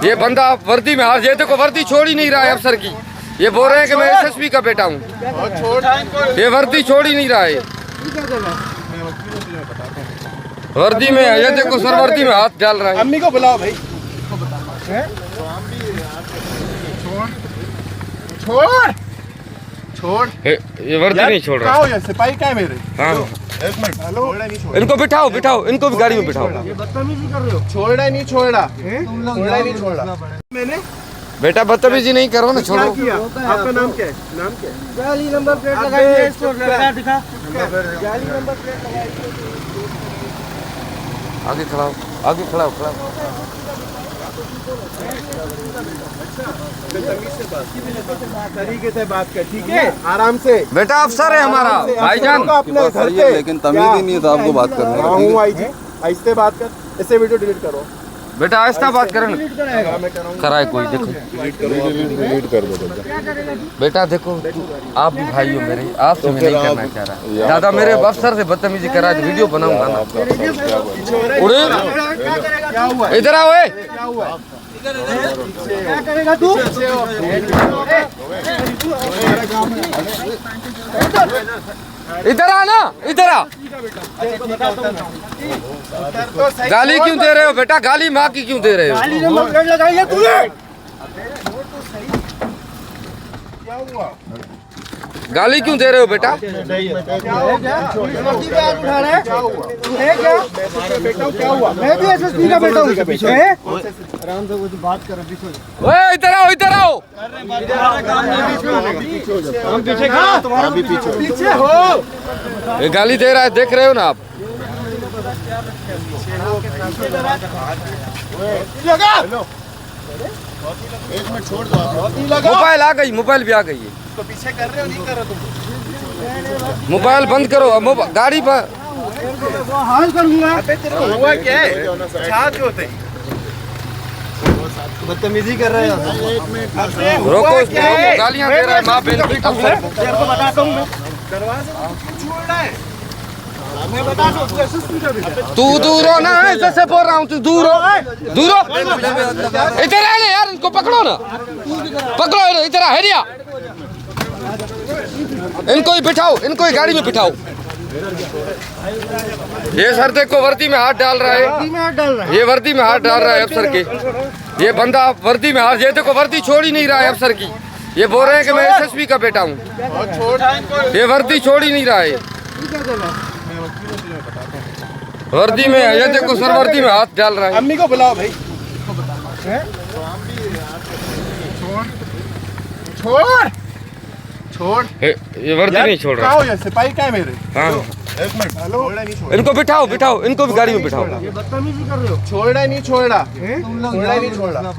ये बंदा वर्दी में हार, ये देखो वर्दी छोड़ ही नहीं रहा है अफसर की। ये बोल रहे हैं कि मैं एसएसपी का बेटा हूँ। ये वर्दी छोड़ ही नहीं रहा है। वर्दी में ये देखो सर, वर्दी में हाथ डाल रहा है। अम्मी को बुलाओ भाई। छोड़ छोड़ ये वर्दी नहीं छोड़ रहा। ये सिपाही क्या है मेरे? हाँ एक मिनट। हेलो, इनको बिठाओ बिठाओ, इनको भी गाड़ी में बिठाओ। ये बदतमीजी कर रहे हो। छोड़ा ही नहीं छोड़ा, छोड़ा ही नहीं छोड़ा मैंने। बेटा बदतमीजी नहीं करो ना, छोड़ो। आपका नाम क्या है? नाम क्या है? जाली नंबर प्लेट लगाइए, इसको दिखा। जाली नंबर प्लेट लगाइए। आगे खड़ा हो, आगे खड़ा हो, खड़ा हो। तरीके से बात कर, ठीक है? आराम से। बेटा अफसर है हमारा भाईजान। अपने घर पे लेकिन तमीज ही नहीं है साहब को बात करने का। हूँ आईजी, ऐसे बात कर। इससे वीडियो डिलीट करो। बेटा ऐसा बात करें ना, मैं कह रहा हूँ कराए कोई। देखो डिलीट कर दो बेटा, देखो आप भी भाई हो मेरे, आपसे मैं नहीं करना चाह रहा। दादा मेरे अफसर से बदतमीजी करा तो वीडियो बनाऊंगा ना। उड़े क्या हुआ? इधर आओ। क्या हुआ? क्या करेगा तू? इधर आ ना, इधर आ। गाली क्यों दे रहे हो बेटा? गाली माँ की क्यों दे रहे हो? जाली नंबर प्लेट लगाइए तूने। क्या हुआ? गाली क्यों दे रहे हो बेटा? वर्दी पे हाथ उठा रहे हैं। तू है क्या? बेटा क्या हुआ? मैं भी एसएसपी का बेटा हूँ। आराम से वो बात कर। ओए इधर आओ, इधर आओ। हम पीछे खड़ा, तुम्हारा भी पीछे हो। ये गाली दे रहा है, देख रहे हो ना आप। लगा। एक मिनट छोड़ दो आप। मोबाइल आ गई, मोबाइल भी आ गई है। तो पीछे कर रहे हो नहीं कर रहे तुम? मोबाइल बंद करो। गाड़ी पर वो हाल करूंगा। हुआ क्या है? छाछ होते हैं। बदतमीजी कर रहे हो। रोको इसको, गालियां दे रहा है माँ बहन की अफसर को। तेरे को बताता हूँ मैं। दरवाजे क्यों छोड़ रहा है? मैं बता दूँ, तू एसएसपी का बेटा है। तू दूर हो ना, ऐसे से बोल रहा हूँ। तू दूर हो, दूर हो। इधर आ ना यार, इनको पकड़ो ना, पकड़ो। इधर आ हेरिया, इनको ही बिठाओ, इनको ही गाड़ी में बिठाओ। ये सर देखो वर्दी में हाथ डाल रहा है। में हाथ डाल रहा है। ये वर्दी में हाथ डाल रहा है अफसर के। ये बंदा वर्दी में हाथ, ये देखो वर्दी छोड़ ही नहीं रहा है अफसर की। ये बोल रहे हैं कि मैं एसएसपी का बेटा हूँ। ये वर्दी छोड़ ही नहीं रहा है। वर्दी में ये देखो सर, वर्दी में हाथ डाल रहा है। अम्मी को बुलाओ भाई। छोड़ छोड़। ये वर्दी नहीं छोड़ रहा। ये सिपाही क्या है मेरे? हाँ एक मिनट। हेलो, इनको बिठाओ बिठाओ, इनको भी गाड़ी में बिठाओ। ये बदतमीजी कर रहे हो। छोड़ा ही नहीं छोड़ा, छोड़ा ही नहीं छोड़ा।